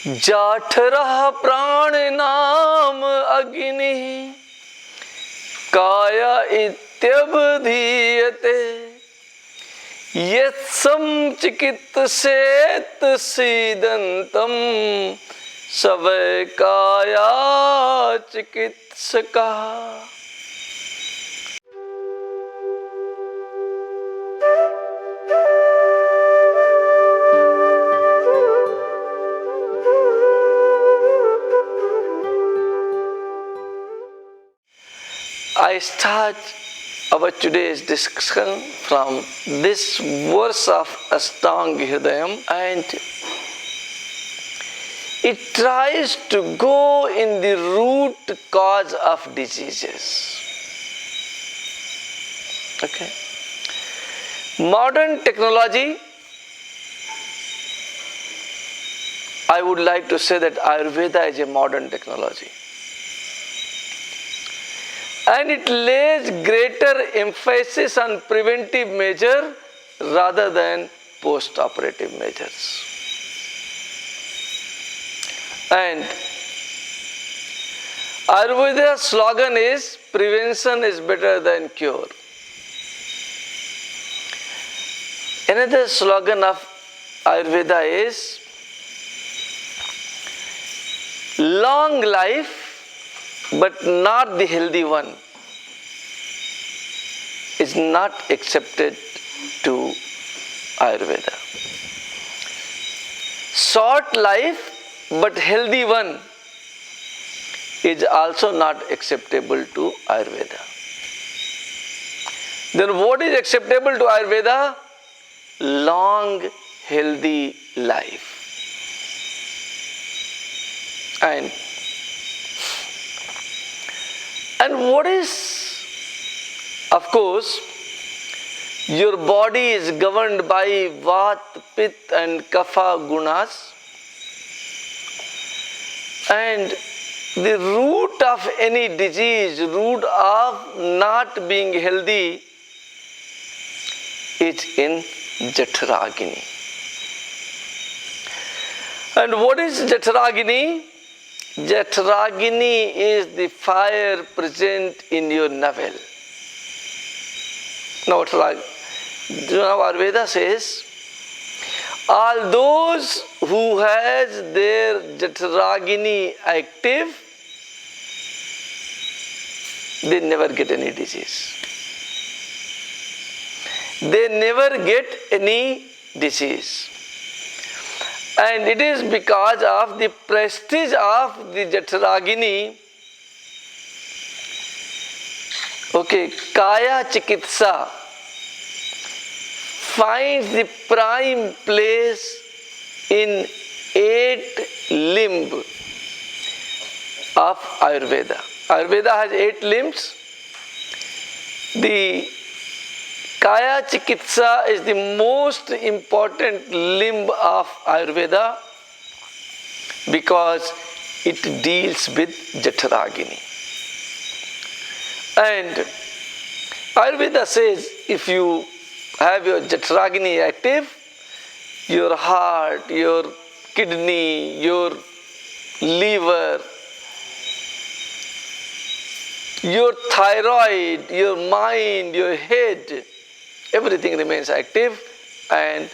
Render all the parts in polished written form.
जाठरः प्राणिनाम अग्नि काय इत्यभिधीयते यत्सं चिकित्सेत सीदन्तं स वै काया चिकित्सकः। I start our today's discussion from this verse of Ashtanga Hridayam, and it tries to go in the root cause of diseases. Okay. Modern technology, I would like to say that Ayurveda is a modern technology. And it lays greater emphasis on preventive measure rather than post-operative measures. And Ayurveda's slogan is prevention is better than cure. Another slogan of Ayurveda is long life but not the healthy one is not accepted to Ayurveda. Short life but healthy one is also not acceptable to Ayurveda. Then what is acceptable to Ayurveda? Long, healthy life. And what is, of course, your body is governed by Vata, Pitta and Kapha gunas, and the root of any disease, root of not being healthy is in Jaఠragini. And what is Jaఠragini? Jaఠragini is the fire present in your navel. Now, Ayurveda says, all those who has their Jaఠragini active, they never get any disease. They never get any disease. And it is because of the prestige of the Jaఠragini. Okay, Kaya Chikitsa finds the prime place in 8 limb of Ayurveda. Ayurveda has 8 limbs. The Kaya Chikitsa is the most important limb of Ayurveda because it deals with Jaఠragini. And Ayurveda says if you have your Jaఠragini active, your heart, your kidney, your liver, your thyroid, your mind, your head, everything remains active and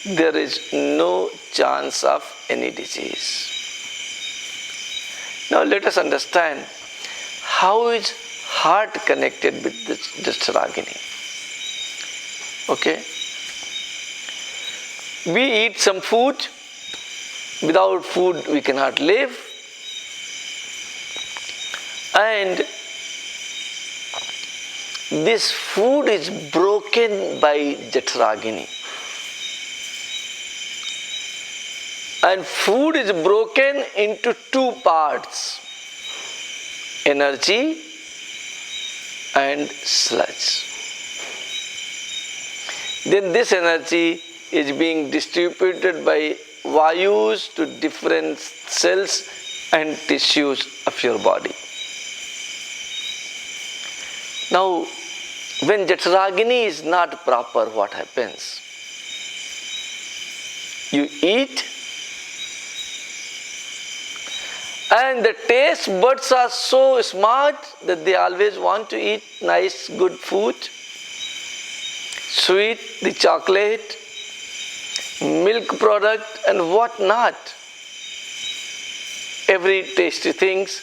there is no chance of any disease. Now let us understand how is heart connected with the Jaఠragini. Okay? We eat some food. Without food we cannot live. And this food is broken by Jaఠragini. And food is broken into 2 parts, energy and sludge. Then this energy is being distributed by vayus to different cells and tissues of your body. Now, when Jaఠragini is not proper, what happens? You eat And the taste buds are so smart that they always want to eat nice, good food. Sweet, the chocolate, milk product and what not. Every tasty things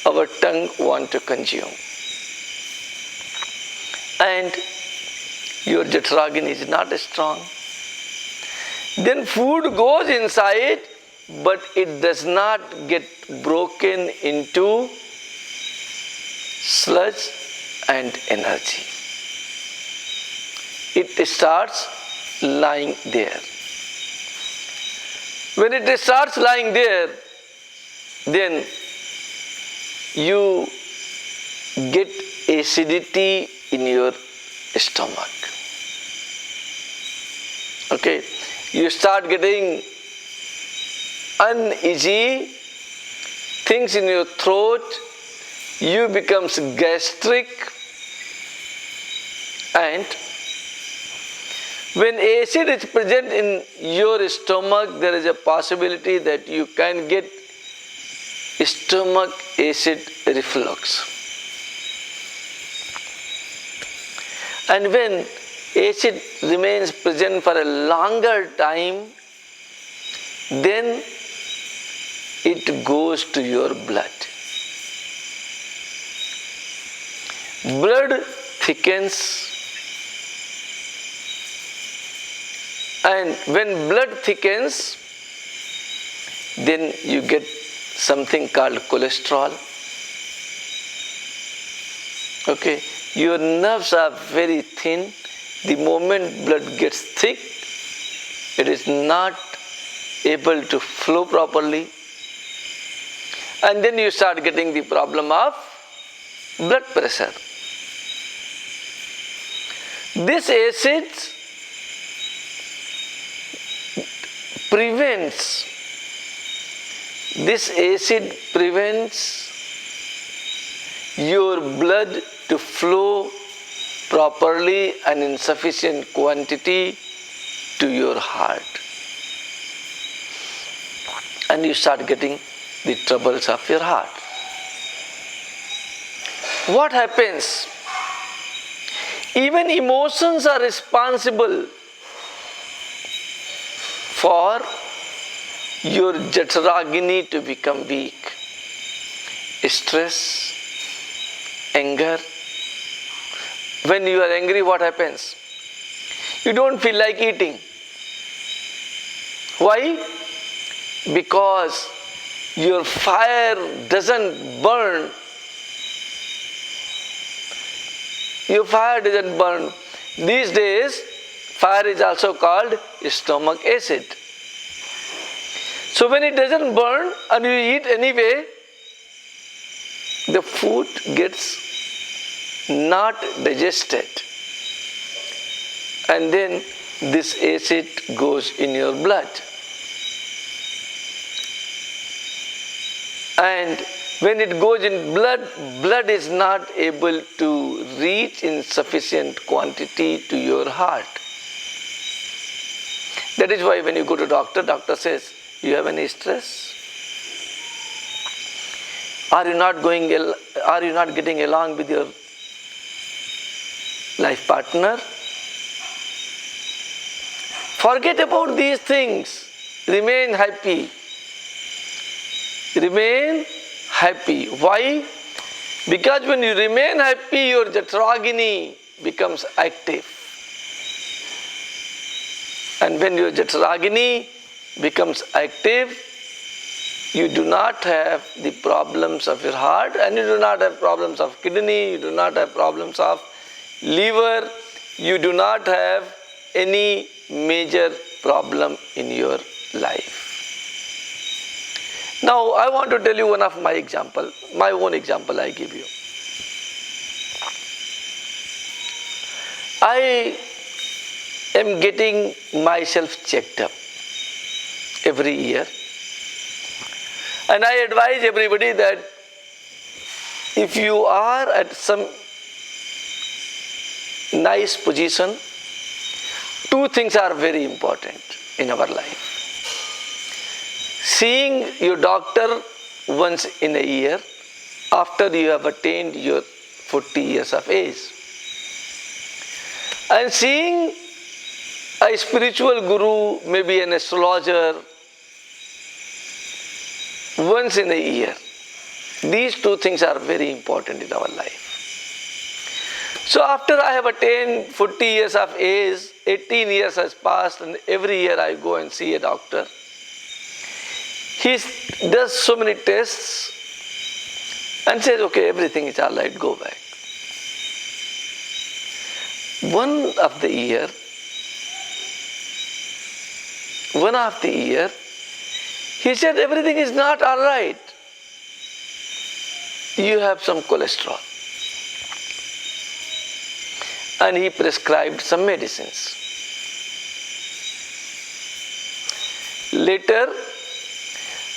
our tongue want to consume. And your Jatragini is not strong. Then food goes inside, but it does not get broken into sludge and energy. It starts lying there. When it starts lying there, then you get acidity in your stomach. Okay, you start getting uneasy things in your throat, you becomes gastric, and when acid is present in your stomach, there is a possibility that you can get stomach acid reflux. And when acid remains present for a longer time, then it goes to your blood. Blood thickens, and when blood thickens, then you get something called cholesterol. Okay, your nerves are very thin. The moment blood gets thick, it is not able to flow properly, and then you start getting the problem of blood pressure. This acid prevents your blood to flow properly and in sufficient quantity to your heart. And you start getting the troubles of your heart. What happens? Even emotions are responsible for your Jatragini to become weak. Stress, anger. When you are angry, what happens? You don't feel like eating. Why? Because your fire doesn't burn. Your fire doesn't burn. These days, fire is also called stomach acid. So when it doesn't burn and you eat anyway, the food gets not digested. And then this acid goes in your blood. And when it goes in blood, blood is not able to reach in sufficient quantity to your heart. That is why when you go to doctor says, you have any stress? Are you not getting along with your life partner? Forget about these things. Remain happy. Remain happy. Why? Because when you remain happy, your Jatragini becomes active. And when your Jatragini becomes active, you do not have the problems of your heart, and you do not have problems of kidney, you do not have problems of liver, you do not have any major problem in your life. Now, I want to tell you one of my example, my own example I give you. I am getting myself checked up every year. And I advise everybody that if you are at some nice position, two things are very important in our life. Seeing your doctor once in a year after you have attained your 40 years of age. And seeing a spiritual guru, maybe an astrologer, once in a year. These two things are very important in our life. So after I have attained 40 years of age, 18 years has passed, and every year I go and see a doctor. He does so many tests and says, okay, everything is all right, go back. One of the year, he said, everything is not all right. You have some cholesterol. And he prescribed some medicines. Later,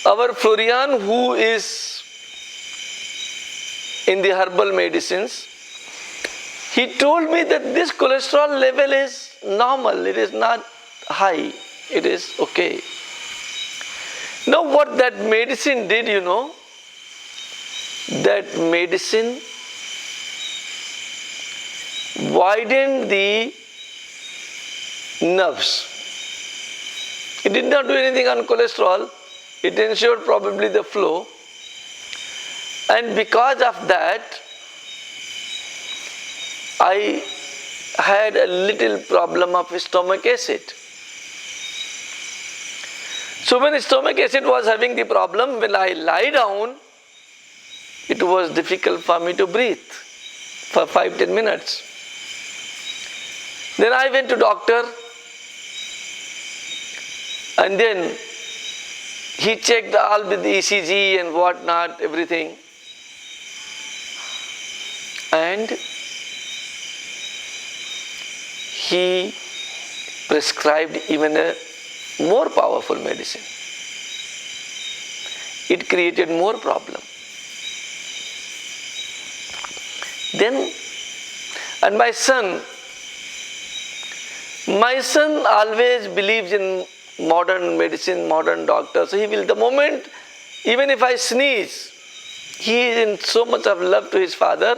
our Florian, who is in the herbal medicines, he told me that this cholesterol level is normal, it is not high, it is okay. Now what that medicine did, that medicine widened the nerves. It did not do anything on cholesterol, it ensured probably the flow. And because of that, I had a little problem of stomach acid. So when stomach acid was having the problem, when I lie down, it was difficult for me to breathe for 5-10 minutes. Then I went to doctor, and then he checked all with the ECG and whatnot, everything. And he prescribed even a more powerful medicine. It created more problem. Then, and my son always believes in modern medicine, modern doctors. So he will, the moment, even if I sneeze, he is in so much of love to his father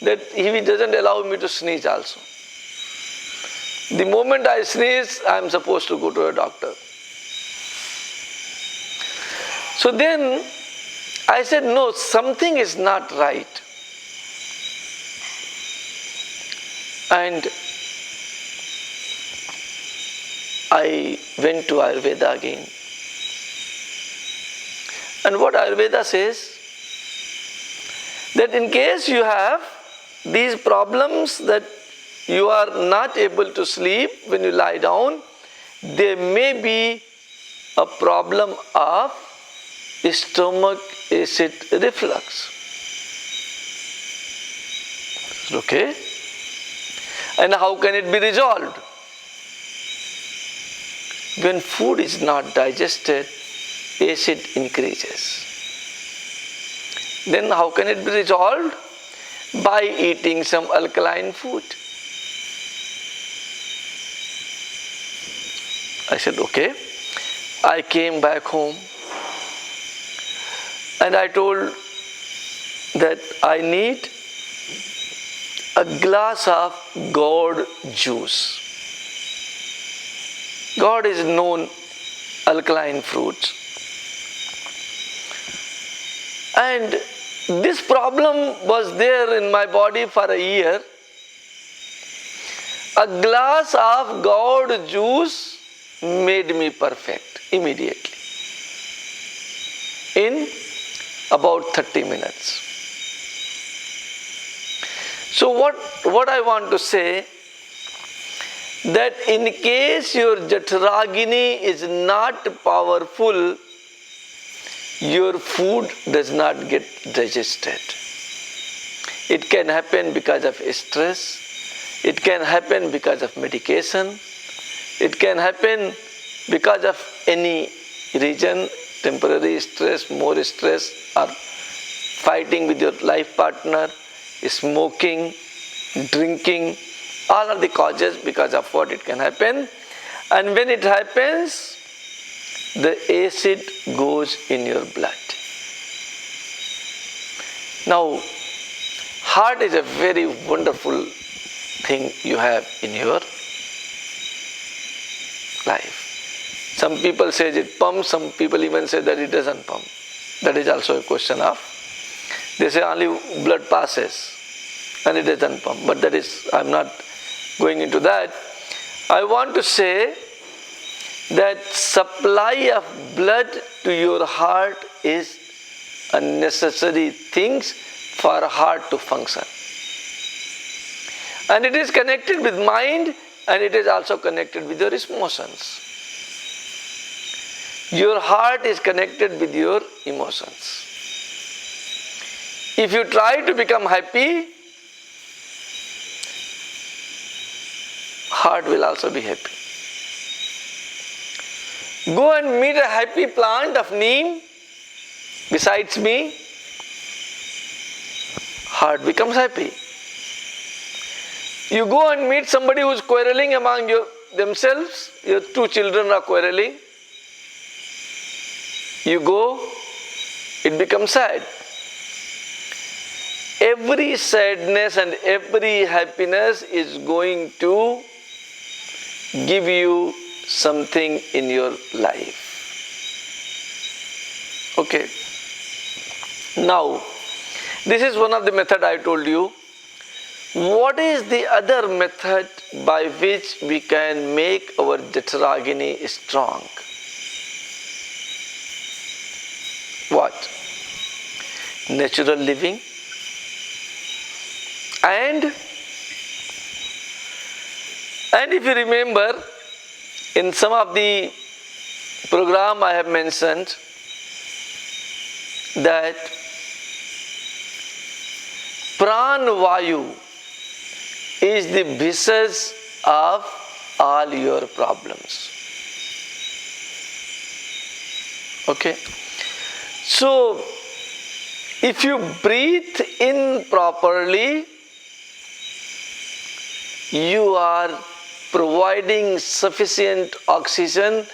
that he doesn't allow me to sneeze also. The moment I sneeze, I am supposed to go to a doctor. So then I said, no, something is not right. And I went to Ayurveda again. And what Ayurveda says, that in case you have these problems that you are not able to sleep when you lie down, there may be a problem of stomach acid reflux. Okay? And how can it be resolved? When food is not digested, acid increases. Then how can it be resolved? By eating some alkaline food. I said, okay. I came back home and I told that I need a glass of gourd juice. Gourd is known alkaline fruits. And this problem was there in my body for a year. A glass of gourd juice made me perfect immediately, in about 30 minutes. So what I want to say, that in case your Jatragini is not powerful, your food does not get digested. It can happen because of stress, it can happen because of medication, it can happen because of any reason, temporary stress, more stress, or fighting with your life partner, smoking, drinking. All are the causes because of what it can happen. And when it happens, the acid goes in your blood. Now, heart is a very wonderful thing you have in your life. Some people say it pumps, some people even say that it doesn't pump. That is also a question of, they say only blood passes and it doesn't pump. But that is, I'm not going into that. I want to say that supply of blood to your heart is a necessary thing for heart to function. And it is connected with mind, and it is also connected with your emotions. Your heart is connected with your emotions. If you try to become happy, heart will also be happy. Go and meet a happy plant of neem besides me, heart becomes happy. You go and meet somebody who is quarreling among themselves, your two children are quarreling. You go, it becomes sad. Every sadness and every happiness is going to give you something in your life. Okay. Now, this is one of the methods I told you. What is the other method by which we can make our Jataragini strong? What? Natural living. And if you remember, in some of the program I have mentioned that Pranavayu is the basis of all your problems. Okay? So, if you breathe in properly, you are providing sufficient oxygen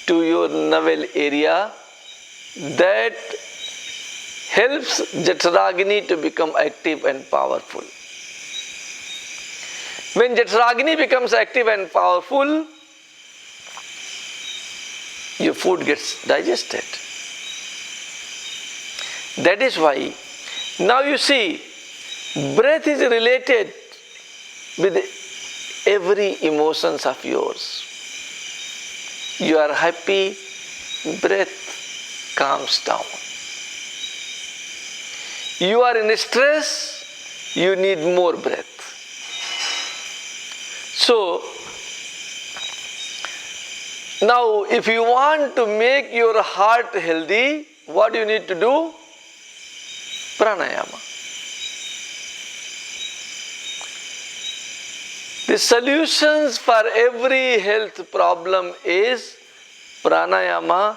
to your navel area that helps Jataragini to become active and powerful. When Jataragini becomes active and powerful, your food gets digested. That is why, now you see, breath is related with every emotions of yours. You are happy, breath calms down. You are in stress, you need more breath. So, now if you want to make your heart healthy, what do you need to do? Pranayama. The solutions for every health problem is pranayama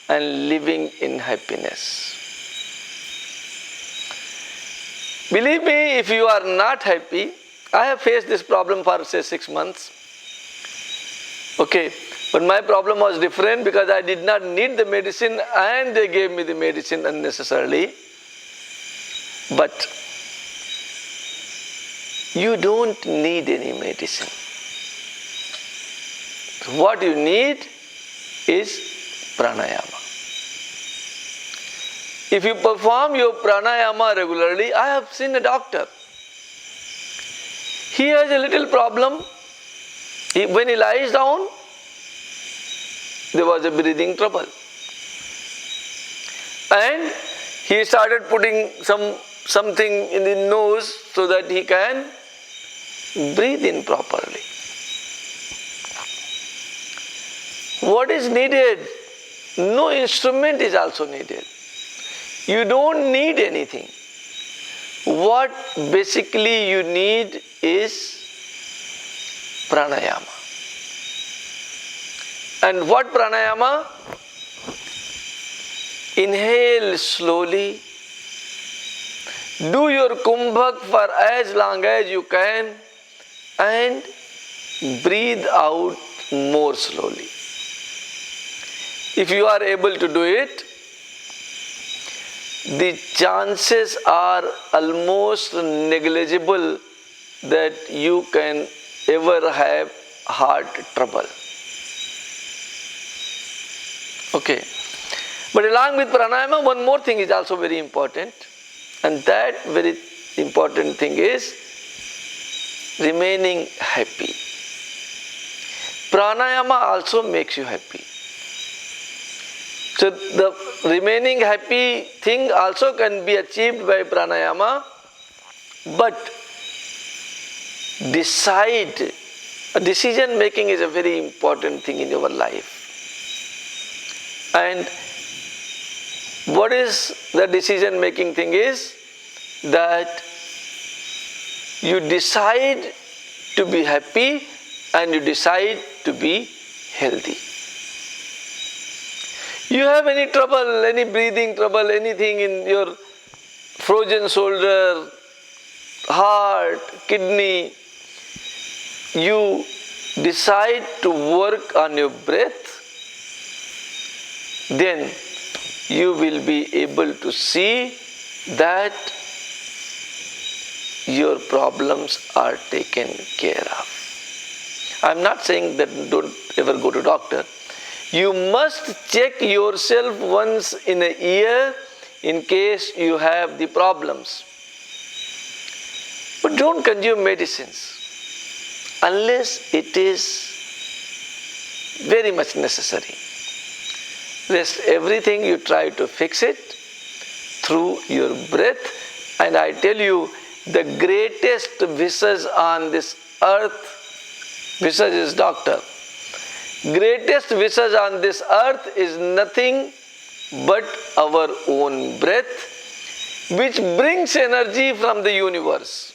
and living in happiness. Believe me, if you are not happy, I have faced this problem for say 6 months. Okay, but my problem was different because I did not need the medicine and they gave me the medicine unnecessarily. But you don't need any medicine. What you need is pranayama. If you perform your pranayama regularly, I have seen a doctor. He has a little problem. When he lies down, there was a breathing trouble. And he started putting something in the nose so that he can breathe in properly. What is needed? No instrument is also needed. You don't need anything. What basically you need is pranayama. And what pranayama? Inhale slowly. Do your kumbhak for as long as you can and breathe out more slowly. If you are able to do it, the chances are almost negligible that you can ever have heart trouble. Okay. But along with pranayama, one more thing is also very important, and that very important thing is remaining happy. Pranayama also makes you happy. So the remaining happy thing also can be achieved by pranayama, but decision making is a very important thing in your life. And what is the decision making thing is that you decide to be happy and you decide to be healthy. You have any trouble, any breathing trouble, anything in your frozen shoulder, heart, kidney, you decide to work on your breath, then you will be able to see that your problems are taken care of. I am not saying that don't ever go to doctor. You must check yourself once in a year in case you have the problems. But don't consume medicines unless it is very much necessary. Rest everything you try to fix it through your breath. And I tell you, the greatest visage on this earth, visage is doctor, greatest visage on this earth is nothing but our own breath, which brings energy from the universe,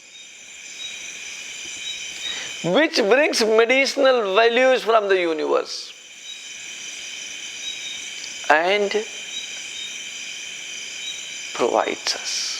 which brings medicinal values from the universe, and provides us.